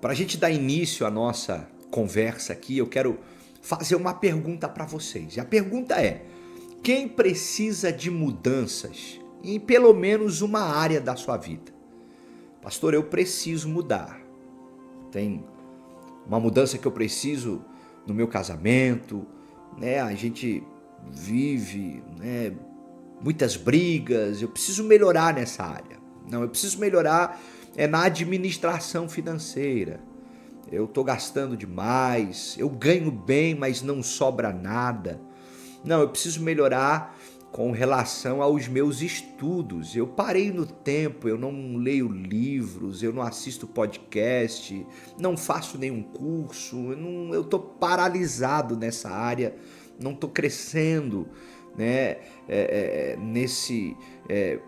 Para a gente dar início à nossa conversa aqui, eu quero fazer uma pergunta para vocês. E a pergunta é: quem precisa de mudanças em pelo menos uma área da sua vida? Pastor, eu preciso mudar. Tem uma mudança que eu preciso no meu casamento, né? A gente vive, né, muitas brigas, eu preciso melhorar nessa área. Não, eu preciso melhorar na administração financeira. Eu estou gastando demais, eu ganho bem, mas não sobra nada. Não, eu preciso melhorar com relação aos meus estudos. Eu parei no tempo, eu não leio livros, eu não assisto podcast, não faço nenhum curso, eu estou paralisado nessa área, não estou crescendo, né, nesse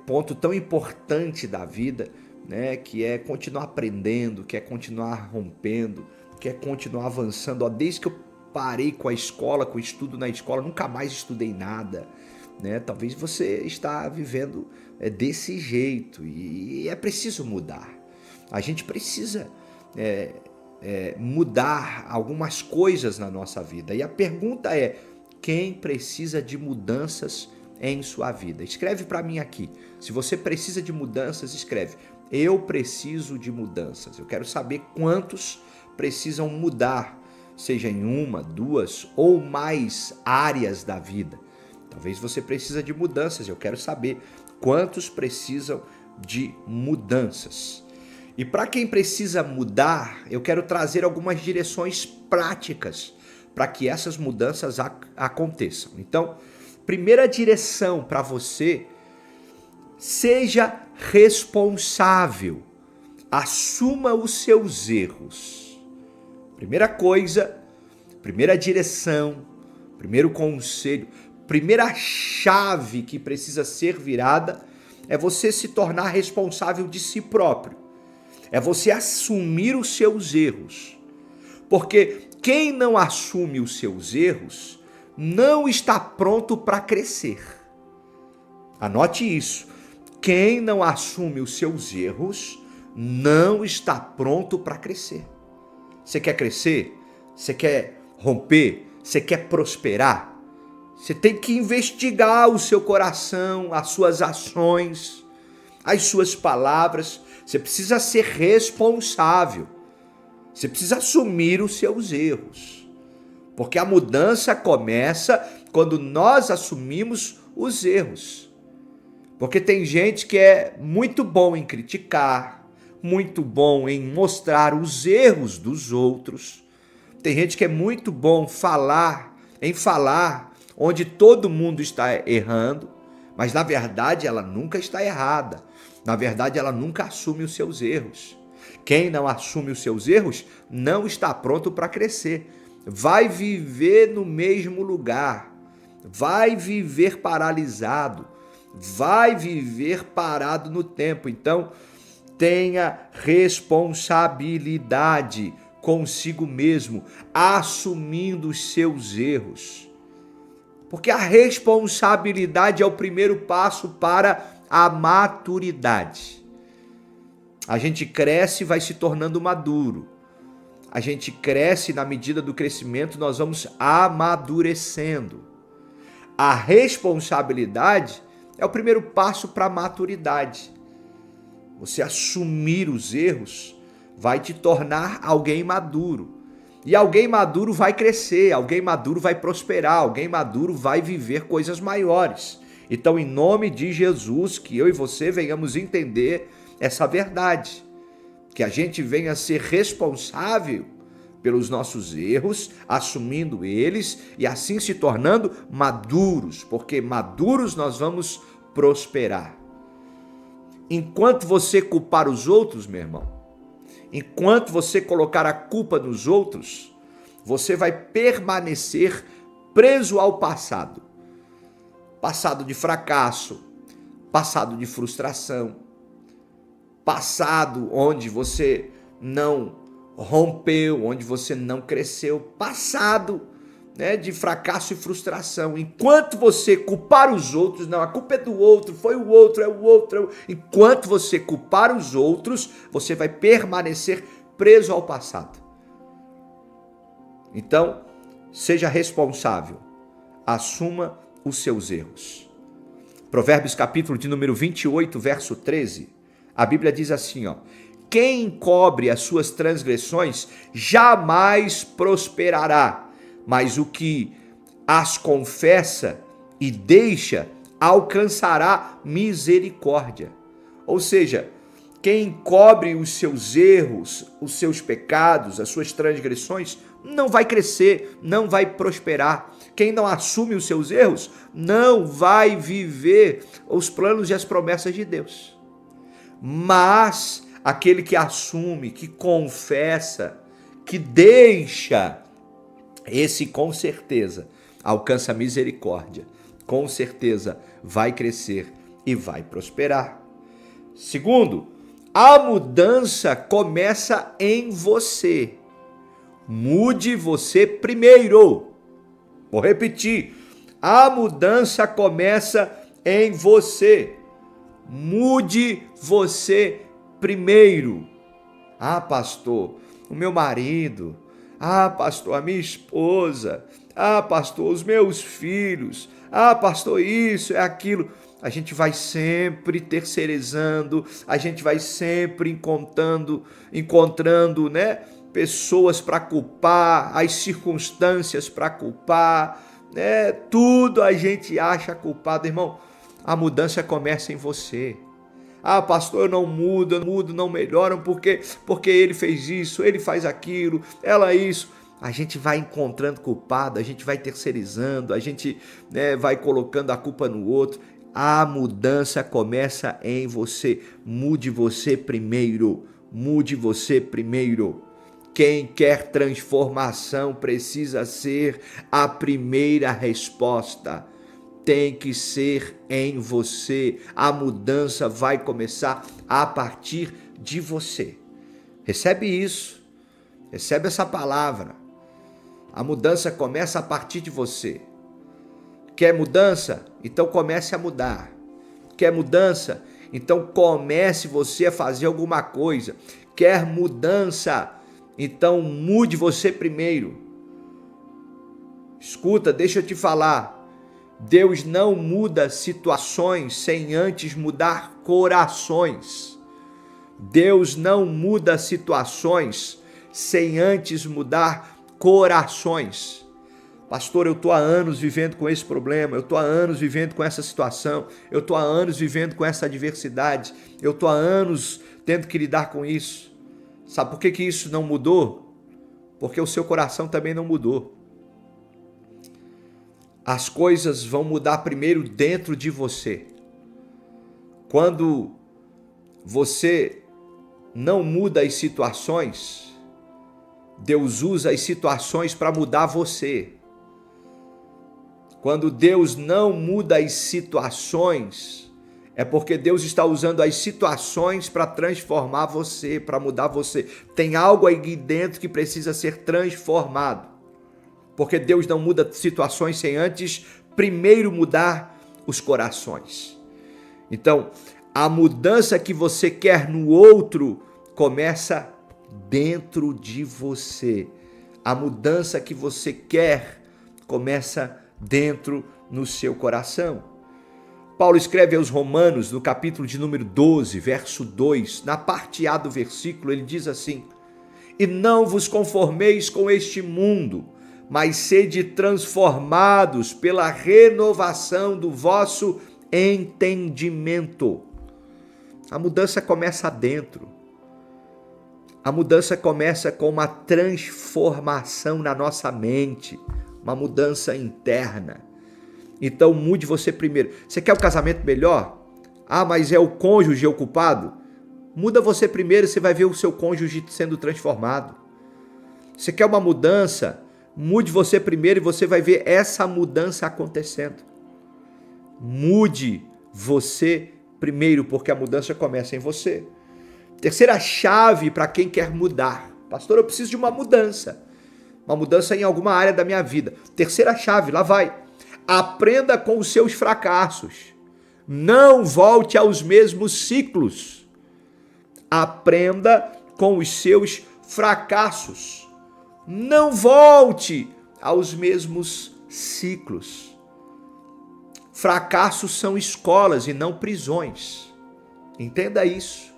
ponto tão importante da vida, né, que é continuar aprendendo, que é continuar rompendo, que é continuar avançando. Ó, desde que eu parei com a escola, com o estudo na escola, nunca mais estudei nada, né? Talvez você está vivendo desse jeito e é preciso mudar. A gente precisa mudar algumas coisas na nossa vida. E a pergunta é: quem precisa de mudanças em sua vida? Escreve para mim aqui. Se você precisa de mudanças, escreve: eu preciso de mudanças. Eu quero saber quantos precisam mudar, seja em uma, duas ou mais áreas da vida. Talvez você precisa de mudanças. Eu quero saber quantos precisam de mudanças. E para quem precisa mudar, eu quero trazer algumas direções práticas para que essas mudanças aconteçam. Então, primeira direção para você: seja responsável, assuma os seus erros. Primeira coisa, primeira direção, primeiro conselho, primeira chave que precisa ser virada é você se tornar responsável de si próprio. É você assumir os seus erros. Porque quem não assume os seus erros não está pronto para crescer. Anote isso. Quem não assume os seus erros não está pronto para crescer. Você quer crescer? Você quer romper? Você quer prosperar? Você tem que investigar o seu coração, as suas ações, as suas palavras. Você precisa ser responsável. Você precisa assumir os seus erros. Porque a mudança começa quando nós assumimos os erros. Porque tem gente que é muito bom em criticar, muito bom em mostrar os erros dos outros. Tem gente que é muito bom em falar onde todo mundo está errando, mas na verdade ela nunca está errada. Na verdade ela nunca assume os seus erros. Quem não assume os seus erros não está pronto para crescer. Vai viver no mesmo lugar, vai viver paralisado, vai viver parado no tempo. Então, tenha responsabilidade consigo mesmo, assumindo os seus erros. Porque a responsabilidade é o primeiro passo para a maturidade. A gente cresce e vai se tornando maduro. A gente cresce, na medida do crescimento, nós vamos amadurecendo. A responsabilidade é o primeiro passo para a maturidade. Você assumir os erros vai te tornar alguém maduro. E alguém maduro vai crescer, alguém maduro vai prosperar, alguém maduro vai viver coisas maiores. Então, em nome de Jesus, que eu e você venhamos entender essa verdade. Que a gente venha ser responsável pelos nossos erros, assumindo eles e assim se tornando maduros, porque maduros nós vamos prosperar. Enquanto você culpar os outros, meu irmão, enquanto você colocar a culpa nos outros, você vai permanecer preso ao passado. Passado de fracasso, passado de frustração, passado onde você não rompeu, onde você não cresceu, passado, né, de fracasso e frustração. Enquanto você culpar os outros, não, a culpa é do outro, foi o outro, é o outro. Enquanto você culpar os outros, você vai permanecer preso ao passado. Então, seja responsável, assuma os seus erros. Provérbios capítulo de número 28, verso 13, a Bíblia diz assim, quem encobre as suas transgressões jamais prosperará, mas o que as confessa e deixa alcançará misericórdia. Ou seja, quem encobre os seus erros, os seus pecados, as suas transgressões, não vai crescer, não vai prosperar. Quem não assume os seus erros, não vai viver os planos e as promessas de Deus. Mas aquele que assume, que confessa, que deixa, esse com certeza alcança misericórdia, com certeza vai crescer e vai prosperar. Segundo, a mudança começa em você. Mude você primeiro. Vou repetir. A mudança começa em você. Mude você primeiro. Ah, pastor, o meu marido. Ah, pastor, a minha esposa. Ah, pastor, os meus filhos. Ah, pastor, isso, é aquilo. A gente vai sempre terceirizando, a gente vai sempre encontrando, né, pessoas para culpar, as circunstâncias para culpar, né? Tudo a gente acha culpado, irmão. A mudança começa em você. Ah, pastor, eu não mudo, não melhoram porque ele fez isso, ele faz aquilo, ela isso. A gente vai encontrando culpado, a gente vai terceirizando, a gente, né, vai colocando a culpa no outro. A mudança começa em você. Mude você primeiro. Mude você primeiro. Quem quer transformação precisa ser a primeira resposta. Tem que ser em você. A mudança vai começar a partir de você. Recebe isso. Recebe essa palavra. A mudança começa a partir de você. Quer mudança? Então comece a mudar. Quer mudança? Então comece você a fazer alguma coisa. Quer mudança? Então mude você primeiro. Escuta, deixa eu te falar. Deus não muda situações sem antes mudar corações. Deus não muda situações sem antes mudar corações. Pastor, eu estou há anos vivendo com esse problema, eu estou há anos vivendo com essa situação, eu estou há anos vivendo com essa adversidade, eu estou há anos tendo que lidar com isso. Sabe por que isso não mudou? Porque o seu coração também não mudou. As coisas vão mudar primeiro dentro de você. Quando você não muda as situações, Deus usa as situações para mudar você. Quando Deus não muda as situações, é porque Deus está usando as situações para transformar você, para mudar você. Tem algo aí dentro que precisa ser transformado. Porque Deus não muda situações sem antes primeiro mudar os corações. Então, a mudança que você quer no outro começa dentro de você. A mudança que você quer começa dentro no seu coração. Paulo escreve aos Romanos, no capítulo de número 12, verso 2, na parte A do versículo, ele diz assim: e não vos conformeis com este mundo, mas sede transformados pela renovação do vosso entendimento. A mudança começa dentro. A mudança começa com uma transformação na nossa mente, uma mudança interna. Então mude você primeiro. Você quer o casamento melhor? Ah, mas é o cônjuge o culpado? Muda você primeiro, você vai ver o seu cônjuge sendo transformado. Você quer uma mudança? Mude você primeiro e você vai ver essa mudança acontecendo. Mude você primeiro, porque a mudança começa em você. Terceira chave para quem quer mudar. Pastor, eu preciso de uma mudança. Uma mudança em alguma área da minha vida. Terceira chave, lá vai. Aprenda com os seus fracassos. Não volte aos mesmos ciclos. Aprenda com os seus fracassos. Não volte aos mesmos ciclos. Fracassos são escolas e não prisões. Entenda isso.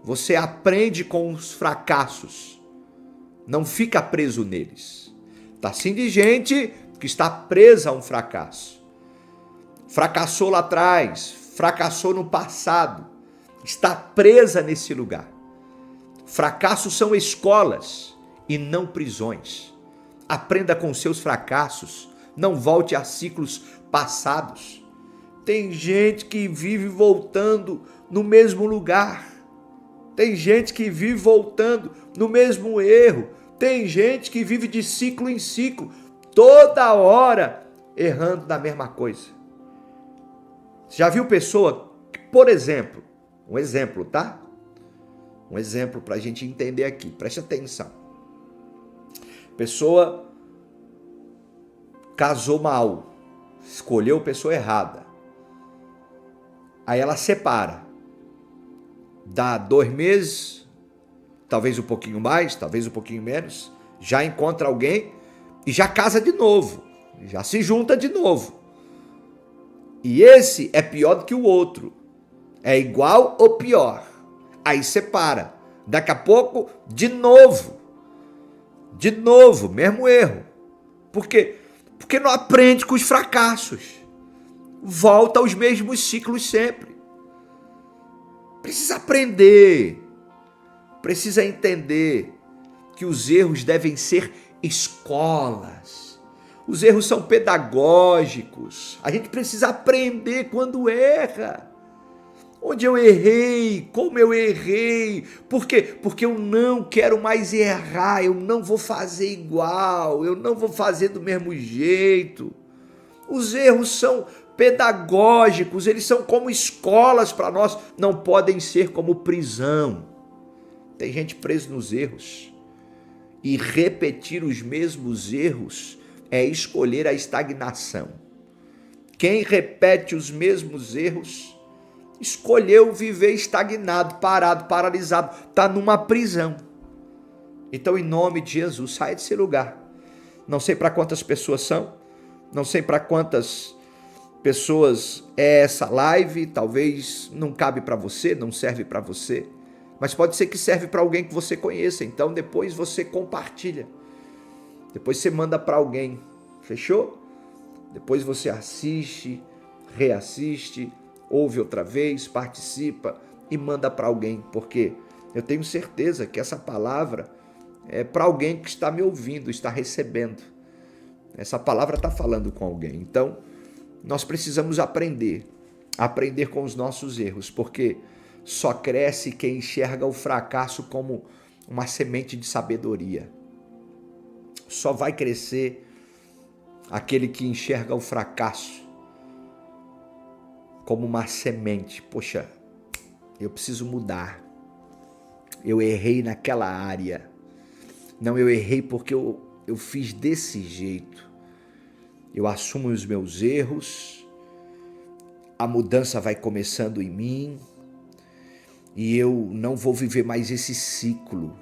Você aprende com os fracassos. Não fica preso neles. Está assim de gente que está presa a um fracasso. Fracassou lá atrás, fracassou no passado, está presa nesse lugar. Fracassos são escolas e não prisões. Aprenda com seus fracassos, não volte a ciclos passados. Tem gente que vive voltando no mesmo lugar. Tem gente que vive voltando no mesmo erro. Tem gente que vive de ciclo em ciclo, toda hora errando na mesma coisa. Você já viu pessoa que, por exemplo, um exemplo, tá? Um exemplo para a gente entender aqui, preste atenção. Pessoa casou mal, escolheu a pessoa errada. Aí ela separa. Dá 2 meses, talvez um pouquinho mais, talvez um pouquinho menos, já encontra alguém e já casa de novo, já se junta de novo. E esse é pior do que o outro. É igual ou pior. Aí separa. Daqui a pouco, de novo. De novo, mesmo erro. Por quê? Porque não aprende com os fracassos. Volta aos mesmos ciclos sempre. Precisa aprender. Precisa entender que os erros devem ser escolas. Os erros são pedagógicos. A gente precisa aprender quando erra. Onde eu errei, como eu errei. Por quê? Porque eu não quero mais errar, eu não vou fazer igual, eu não vou fazer do mesmo jeito. Os erros são pedagógicos, eles são como escolas para nós, não podem ser como prisão. Tem gente presa nos erros. E repetir os mesmos erros é escolher a estagnação. Quem repete os mesmos erros escolheu viver estagnado, parado, paralisado, está numa prisão. Então, em nome de Jesus, sai desse lugar. Não sei para quantas pessoas são, não sei para quantas pessoas é essa live, talvez não cabe para você, não serve para você, mas pode ser que serve para alguém que você conheça. Então, depois você compartilha. Depois você manda para alguém, fechou? Depois você assiste, reassiste, ouve outra vez, participa e manda para alguém, porque eu tenho certeza que essa palavra é para alguém que está me ouvindo, está recebendo. Essa palavra está falando com alguém. Então, nós precisamos aprender com os nossos erros, porque só cresce quem enxerga o fracasso como uma semente de sabedoria. Só vai crescer aquele que enxerga o fracasso como uma semente. Poxa, eu preciso mudar. Eu errei naquela área. Não, eu errei porque eu fiz desse jeito. Eu assumo os meus erros. A mudança vai começando em mim. E eu não vou viver mais esse ciclo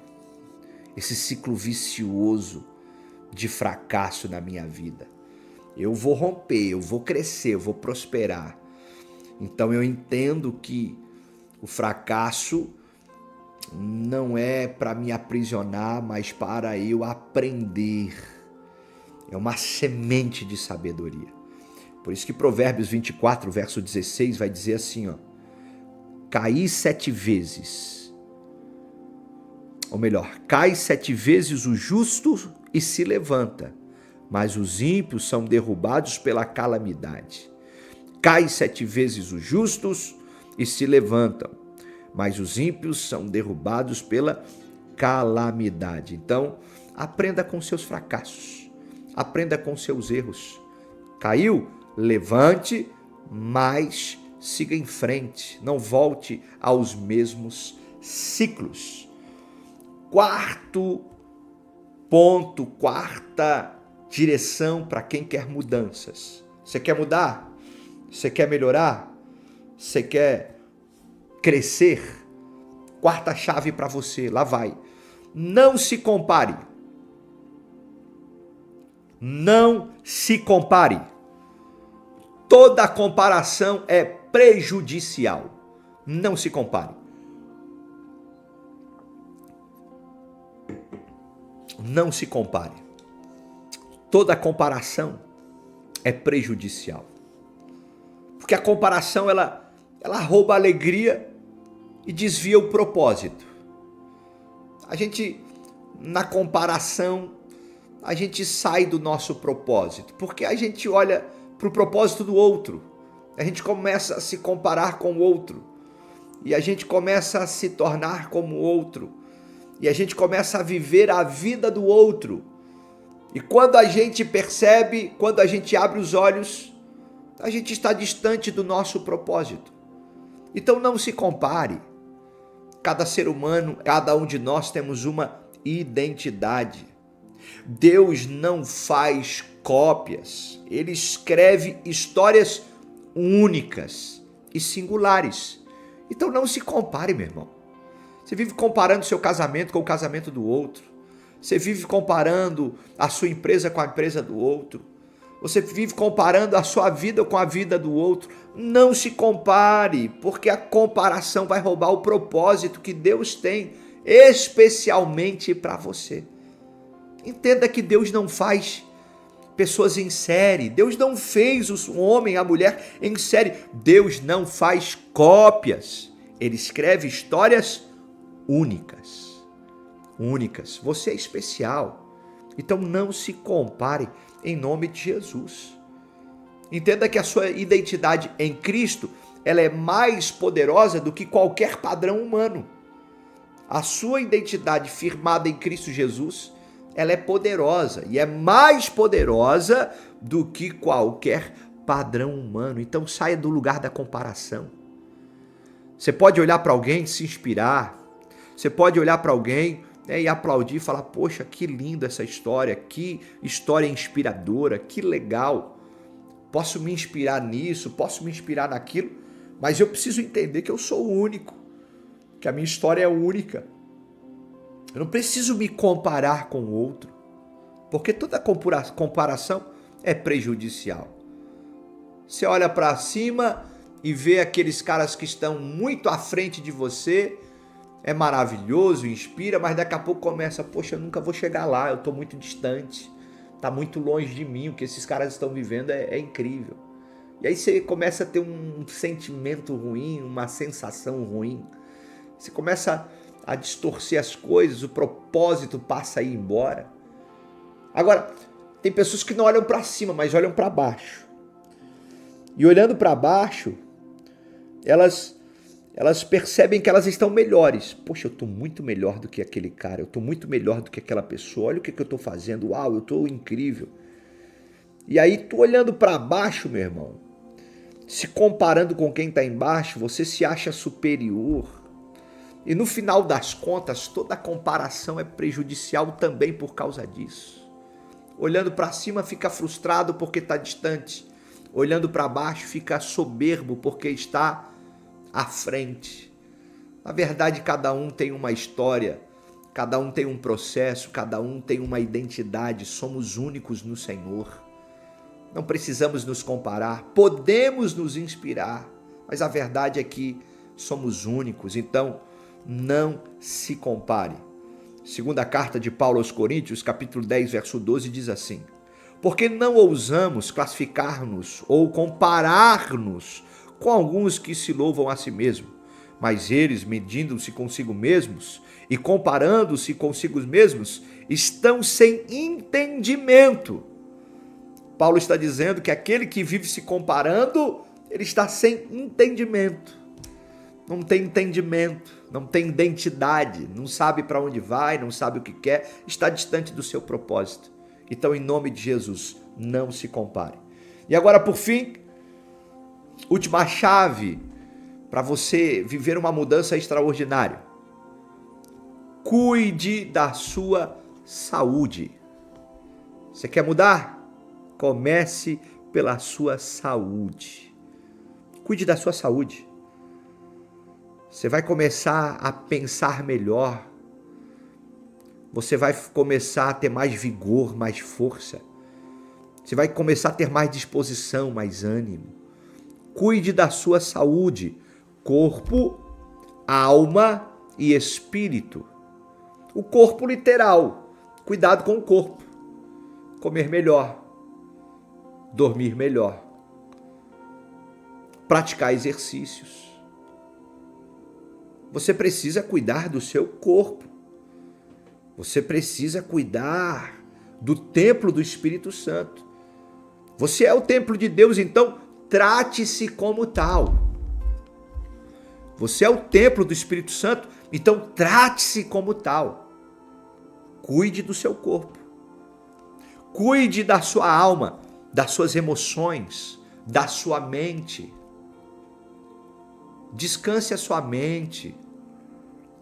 vicioso de fracasso na minha vida. Eu vou romper, eu vou crescer, eu vou prosperar. Então eu entendo que o fracasso não é para me aprisionar, mas para eu aprender. É uma semente de sabedoria. Por isso que Provérbios 24, verso 16 vai dizer assim, ó: caí 7 vezes. Ou melhor, cai 7 vezes o justo e se levanta, mas os ímpios são derrubados pela calamidade. Cai 7 vezes os justos e se levantam, mas os ímpios são derrubados pela calamidade. Então, aprenda com seus fracassos, aprenda com seus erros. Caiu? Levante, mas siga em frente, não volte aos mesmos ciclos. Quarto ponto, quarta direção para quem quer mudanças. Você quer mudar? Você quer melhorar? Você quer crescer? Quarta chave para você, lá vai. Não se compare. Não se compare. Toda comparação é prejudicial. Não se compare. Não se compare. Toda comparação é prejudicial. Porque a comparação ela rouba a alegria e desvia o propósito. A gente, na comparação, a gente sai do nosso propósito, porque a gente olha para o propósito do outro. A gente começa a se comparar com o outro. E a gente começa a se tornar como o outro. E a gente começa a viver a vida do outro. E quando a gente percebe, quando a gente abre os olhos, a gente está distante do nosso propósito. Então não se compare. Cada ser humano, cada um de nós temos uma identidade. Deus não faz cópias. Ele escreve histórias únicas e singulares. Então não se compare, meu irmão. Você vive comparando seu casamento com o casamento do outro. Você vive comparando a sua empresa com a empresa do outro. Você vive comparando a sua vida com a vida do outro. Não se compare, porque a comparação vai roubar o propósito que Deus tem especialmente para você. Entenda que Deus não faz pessoas em série. Deus não fez o homem, a mulher em série. Deus não faz cópias. Ele escreve histórias únicas. Únicas. Você é especial. Então não se compare em nome de Jesus. Entenda que a sua identidade em Cristo, ela é mais poderosa do que qualquer padrão humano. A sua identidade firmada em Cristo Jesus, ela é poderosa e é mais poderosa do que qualquer padrão humano. Então saia do lugar da comparação. Você pode olhar para alguém e se inspirar. Você pode olhar para alguém e aplaudir e falar, poxa, que linda essa história, que história inspiradora, que legal. Posso me inspirar nisso, posso me inspirar naquilo, mas eu preciso entender que eu sou o único, que a minha história é única. Eu não preciso me comparar com o outro, porque toda comparação é prejudicial. Você olha para cima e vê aqueles caras que estão muito à frente de você, é maravilhoso, inspira, mas daqui a pouco começa, poxa, eu nunca vou chegar lá, eu estou muito distante, está muito longe de mim, o que esses caras estão vivendo é incrível. E aí você começa a ter um sentimento ruim, uma sensação ruim, você começa a distorcer as coisas, o propósito passa a ir embora. Agora, tem pessoas que não olham para cima, mas olham para baixo. E olhando para baixo, elas percebem que elas estão melhores. Poxa, eu estou muito melhor do que aquele cara, eu estou muito melhor do que aquela pessoa, olha o que eu estou fazendo, uau, eu estou incrível. E aí, tu olhando para baixo, meu irmão, se comparando com quem está embaixo, você se acha superior. E no final das contas, toda comparação é prejudicial também por causa disso. Olhando para cima, fica frustrado porque está distante. Olhando para baixo, fica soberbo porque está à frente. Na verdade, cada um tem uma história, cada um tem um processo, cada um tem uma identidade, somos únicos no Senhor. Não precisamos nos comparar, podemos nos inspirar, mas a verdade é que somos únicos, então não se compare. Segunda carta de Paulo aos Coríntios, capítulo 10, verso 12, diz assim: porque não ousamos classificar-nos ou comparar-nos com alguns que se louvam a si mesmos, mas eles, medindo-se consigo mesmos e comparando-se consigo mesmos, estão sem entendimento. Paulo está dizendo que aquele que vive se comparando, ele está sem entendimento. Não tem entendimento, não tem identidade, não sabe para onde vai, não sabe o que quer, está distante do seu propósito. Então, em nome de Jesus, não se compare. E agora, por fim, última chave para você viver uma mudança extraordinária. Cuide da sua saúde. Você quer mudar? Comece pela sua saúde. Cuide da sua saúde. Você vai começar a pensar melhor. você vai começar a ter mais vigor, mais força. Você vai começar a ter mais disposição, mais ânimo. Cuide da sua saúde, corpo, alma e espírito. O corpo literal, cuidado com o corpo. Comer melhor, dormir melhor, praticar exercícios. Você precisa cuidar do seu corpo. Você precisa cuidar do templo do Espírito Santo. Você é o templo de Deus, então trate-se como tal. Você é o templo do Espírito Santo, então trate-se como tal. Cuide do seu corpo. Cuide da sua alma, das suas emoções, da sua mente. Descanse a sua mente.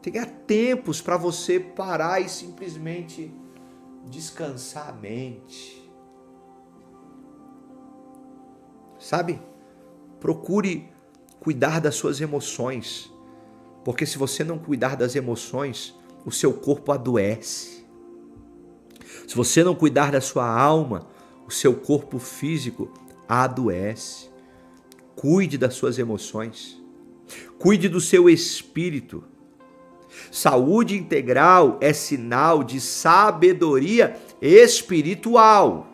Tenha tempos para você parar e simplesmente descansar a mente. Sabe? Procure cuidar das suas emoções, porque se você não cuidar das emoções, o seu corpo adoece. Se você não cuidar da sua alma, o seu corpo físico adoece. Cuide das suas emoções. Cuide do seu espírito. Saúde integral é sinal de sabedoria espiritual.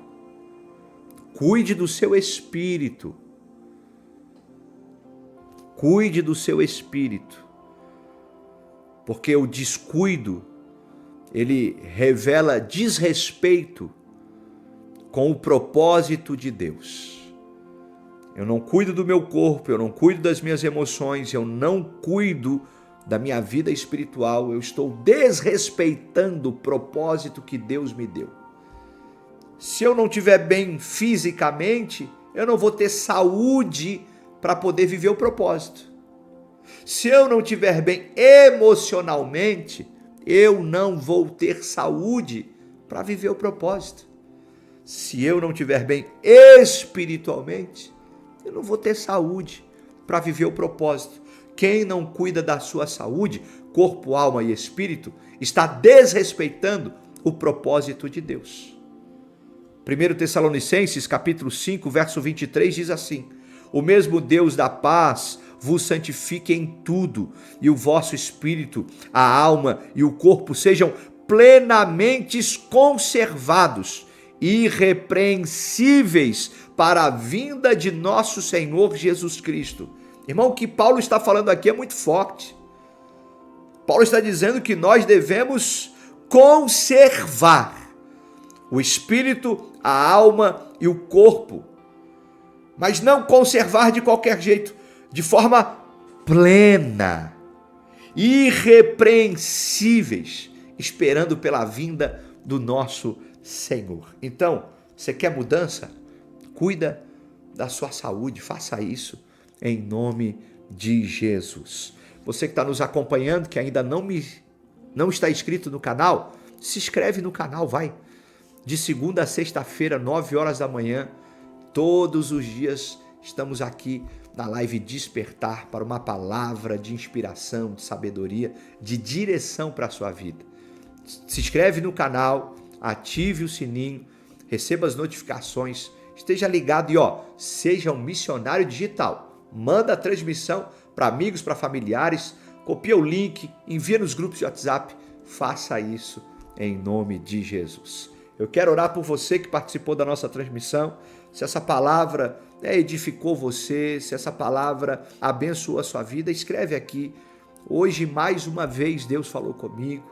Cuide do seu espírito. Cuide do seu espírito. Porque o descuido, ele revela desrespeito com o propósito de Deus. Eu não cuido do meu corpo, eu não cuido das minhas emoções, eu não cuido da minha vida espiritual, eu estou desrespeitando o propósito que Deus me deu. Se eu não estiver bem fisicamente, eu não vou ter saúde para poder viver o propósito. Se eu não estiver bem emocionalmente, eu não vou ter saúde para viver o propósito. Se eu não estiver bem espiritualmente, eu não vou ter saúde para viver o propósito. Quem não cuida da sua saúde, corpo, alma e espírito, está desrespeitando o propósito de Deus. 1 Tessalonicenses, capítulo 5, verso 23, diz assim: o mesmo Deus da paz vos santifique em tudo, e o vosso espírito, a alma e o corpo sejam plenamente conservados, irrepreensíveis para a vinda de nosso Senhor Jesus Cristo. Irmão, o que Paulo está falando aqui é muito forte. Paulo está dizendo que nós devemos conservar o espírito, a alma e o corpo, mas não conservar de qualquer jeito, de forma plena, irrepreensíveis, esperando pela vinda do nosso Senhor. Então, você quer mudança? Cuida da sua saúde, faça isso em nome de Jesus. Você que está nos acompanhando, que ainda não está inscrito no canal, se inscreve no canal, vai. De segunda a sexta-feira, 9 horas da manhã, todos os dias estamos aqui na live Despertar para uma palavra de inspiração, de sabedoria, de direção para a sua vida. Se inscreve no canal, ative o sininho, receba as notificações, esteja ligado e seja um missionário digital. Manda a transmissão para amigos, para familiares, copia o link, envia nos grupos de WhatsApp, faça isso em nome de Jesus. Eu quero orar por você que participou da nossa transmissão. Se essa palavra edificou você, se essa palavra abençoou a sua vida, escreve aqui. Hoje, mais uma vez, Deus falou comigo,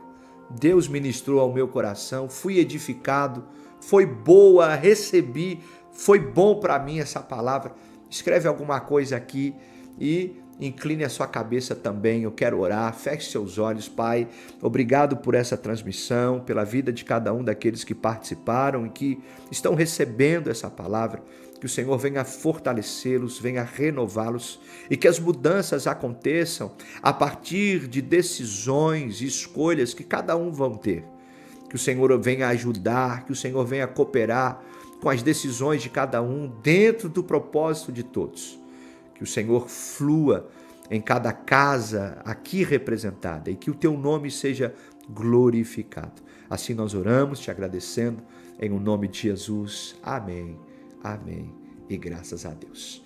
Deus ministrou ao meu coração, fui edificado, foi boa, recebi, foi bom para mim essa palavra. Escreve alguma coisa aqui e incline a sua cabeça também. Eu quero orar. Feche seus olhos, Pai. Obrigado por essa transmissão, pela vida de cada um daqueles que participaram e que estão recebendo essa palavra. Que o Senhor venha fortalecê-los, venha renová-los e que as mudanças aconteçam a partir de decisões e escolhas que cada um vão ter. Que o Senhor venha ajudar, que o Senhor venha cooperar com as decisões de cada um dentro do propósito de todos. Que o Senhor flua em cada casa aqui representada e que o teu nome seja glorificado. Assim nós oramos, te agradecendo, em o nome de Jesus. Amém, amém e graças a Deus.